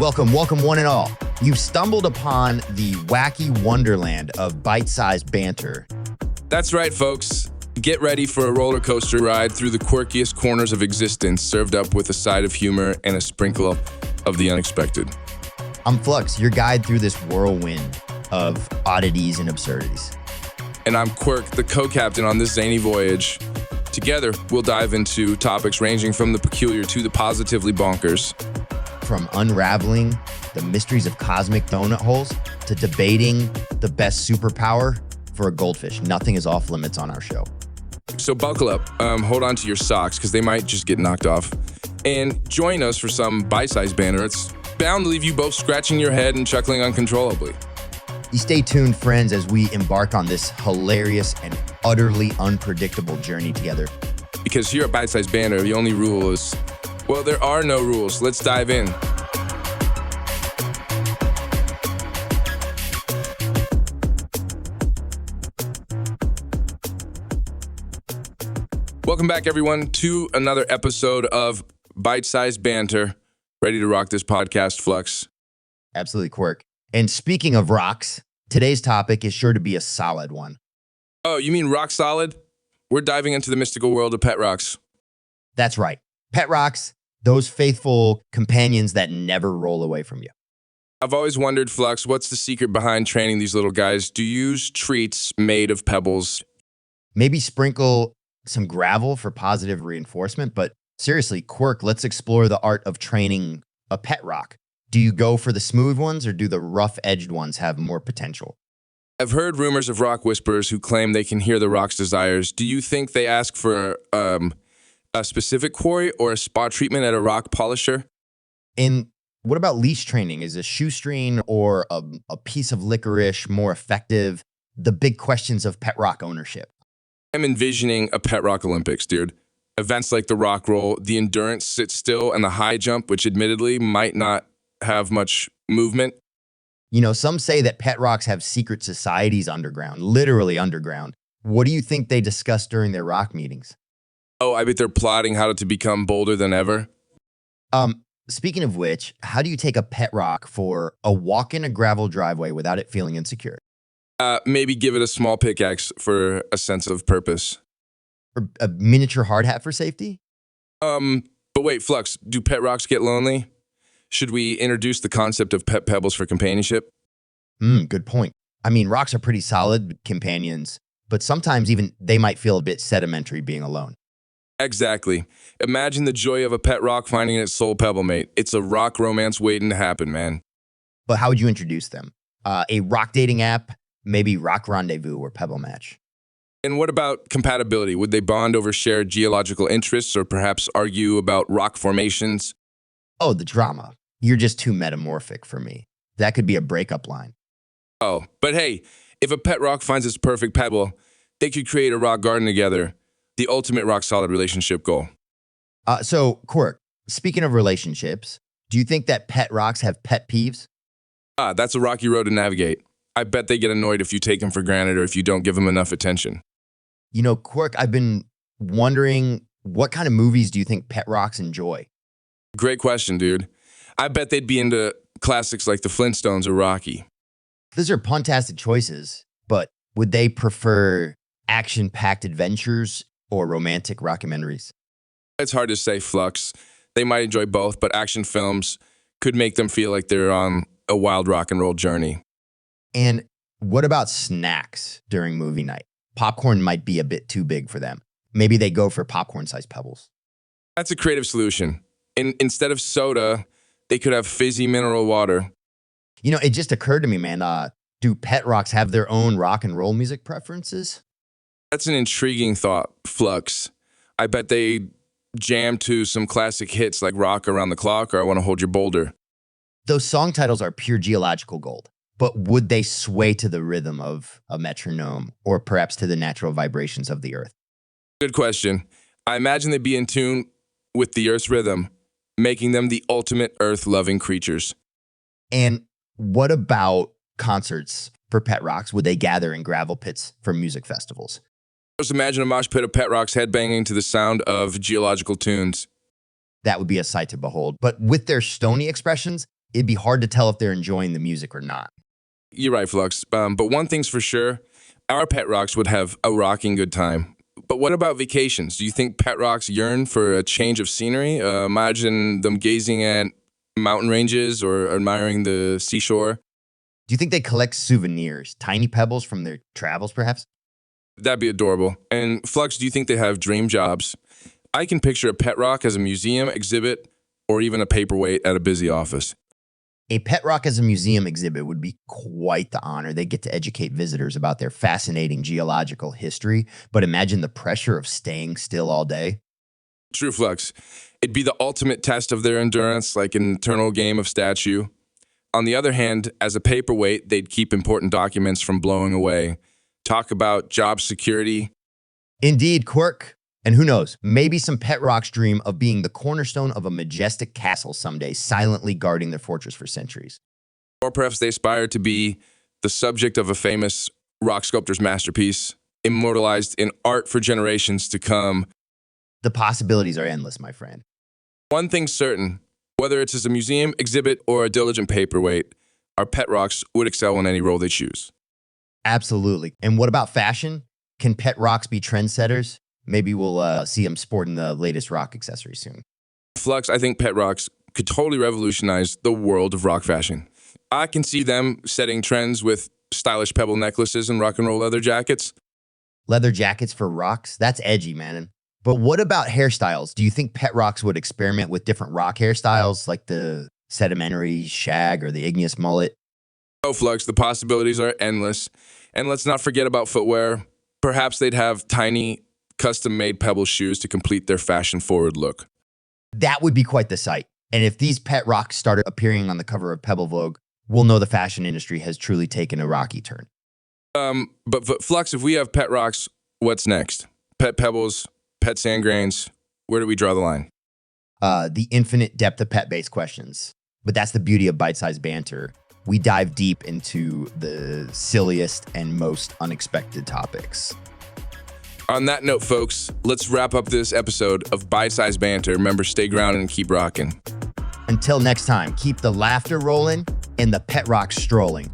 welcome one and all. You've stumbled upon the wacky wonderland of bite-sized banter. That's right, folks. Get ready for a roller coaster ride through the quirkiest corners of existence, served up with a side of humor and a sprinkle of the unexpected. I'm Flux, your guide through this whirlwind of oddities and absurdities. And I'm Quirk, the co-captain on this zany voyage. Together, we'll dive into topics ranging from the peculiar to the positively bonkers. From unraveling the mysteries of cosmic donut holes to debating the best superpower for a goldfish. Nothing is off limits on our show. So buckle up, hold on to your socks because they might just get knocked off. And join us for some bite-sized banter. It's bound to leave you both scratching your head and chuckling uncontrollably. You stay tuned, friends, as we embark on this hilarious and utterly unpredictable journey together. Because here at Byte-Sized Banter, the only rule is, well, there are no rules. Let's dive in. Welcome back, everyone, to another episode of Byte-Sized Banter. Ready to rock this podcast, Flux? Absolutely, Quirk. And speaking of rocks, today's topic is sure to be a solid one. Oh, you mean rock solid? We're diving into the mystical world of pet rocks. That's right. Pet rocks, those faithful companions that never roll away from you. I've always wondered, Flux, what's the secret behind training these little guys? Do you use treats made of pebbles? Maybe sprinkle some gravel for positive reinforcement, but seriously, Quirk, let's explore the art of training a pet rock. Do you go for the smooth ones or do the rough-edged ones have more potential? I've heard rumors of rock whisperers who claim they can hear the rock's desires. Do you think they ask for a specific quarry or a spot treatment at a rock polisher? And what about leash training? Is a shoestring or a piece of licorice more effective? The big questions of pet rock ownership. I'm envisioning a pet rock Olympics, dude. Events like the rock roll, the endurance sit still, and the high jump, which admittedly might not have much movement. You know, some say that pet rocks have secret societies underground, literally underground. What do you think they discuss during their rock meetings? Oh, I bet they're plotting how to become bolder than ever. Speaking of which, how do you take a pet rock for a walk in a gravel driveway without it feeling insecure? Maybe give it a small pickaxe for a sense of purpose. Or a miniature hard hat for safety? But wait, Flux, do pet rocks get lonely? Should we introduce the concept of pet pebbles for companionship? Good point. I mean, rocks are pretty solid companions, but sometimes even they might feel a bit sedimentary being alone. Exactly. Imagine the joy of a pet rock finding its soul pebble mate. It's a rock romance waiting to happen, man. But how would you introduce them? A rock dating app, maybe Rock Rendezvous or Pebble Match. And what about compatibility? Would they bond over shared geological interests or perhaps argue about rock formations? Oh, the drama. You're just too metamorphic for me. That could be a breakup line. Oh, but hey, if a pet rock finds its perfect pebble, they could create a rock garden together. The ultimate rock solid relationship goal. So, Quirk, speaking of relationships, do you think that pet rocks have pet peeves? That's a rocky road to navigate. I bet they get annoyed if you take them for granted or if you don't give them enough attention. You know, Quirk, I've been wondering, what kind of movies do you think pet rocks enjoy? Great question, dude. I bet they'd be into classics like The Flintstones or Rocky. Those are pun-tastic choices, but would they prefer action-packed adventures or romantic rockumentaries? It's hard to say, Flux. They might enjoy both, but action films could make them feel like they're on a wild rock and roll journey. And what about snacks during movie night? Popcorn might be a bit too big for them. Maybe they go for popcorn-sized pebbles. That's a creative solution. Instead of soda, they could have fizzy mineral water. You know, it just occurred to me, man, do pet rocks have their own rock and roll music preferences? That's an intriguing thought, Flux. I bet they jam to some classic hits like Rock Around the Clock or I Want to Hold Your Boulder. Those song titles are pure geological gold, but would they sway to the rhythm of a metronome or perhaps to the natural vibrations of the earth? Good question. I imagine they'd be in tune with the earth's rhythm, making them the ultimate earth-loving creatures. And what about concerts for pet rocks? Would they gather in gravel pits for music festivals? Just imagine a mosh pit of pet rocks headbanging to the sound of geological tunes. That would be a sight to behold. But with their stony expressions, it'd be hard to tell if they're enjoying the music or not. You're right, Flux. But one thing's for sure, our pet rocks would have a rocking good time. But what about vacations? Do you think pet rocks yearn for a change of scenery? Imagine them gazing at mountain ranges or admiring the seashore. Do you think they collect souvenirs, tiny pebbles from their travels, perhaps? That'd be adorable. And Flux, do you think they have dream jobs? I can picture a pet rock as a museum exhibit or even a paperweight at a busy office. A pet rock as a museum exhibit would be quite the honor. They get to educate visitors about their fascinating geological history, but imagine the pressure of staying still all day. True, Flux. It'd be the ultimate test of their endurance, like an eternal game of statue. On the other hand, as a paperweight, they'd keep important documents from blowing away. Talk about job security. Indeed, Quirk. And who knows, maybe some pet rocks dream of being the cornerstone of a majestic castle someday, silently guarding their fortress for centuries. Or perhaps they aspire to be the subject of a famous rock sculptor's masterpiece, immortalized in art for generations to come. The possibilities are endless, my friend. One thing's certain, whether it's as a museum exhibit or a diligent paperweight, our pet rocks would excel in any role they choose. Absolutely. And what about fashion? Can pet rocks be trendsetters? Maybe we'll see them sporting the latest rock accessories soon. Flux, I think pet rocks could totally revolutionize the world of rock fashion. I can see them setting trends with stylish pebble necklaces and rock and roll leather jackets. Leather jackets for rocks? That's edgy, man. But what about hairstyles? Do you think pet rocks would experiment with different rock hairstyles like the sedimentary shag or the igneous mullet? Oh, Flux, the possibilities are endless. And let's not forget about footwear. Perhaps they'd have tiny, custom-made pebble shoes to complete their fashion-forward look. That would be quite the sight. And if these pet rocks started appearing on the cover of Pebble Vogue, we'll know the fashion industry has truly taken a rocky turn. But Flux, if we have pet rocks, what's next? Pet pebbles, pet sand grains, where do we draw the line? The infinite depth of pet-based questions. But that's the beauty of Byte-Sized Banter. We dive deep into the silliest and most unexpected topics. On that note, folks, let's wrap up this episode of Byte-Sized Banter. Remember, stay grounded and keep rocking. Until next time, keep the laughter rolling and the pet rocks strolling.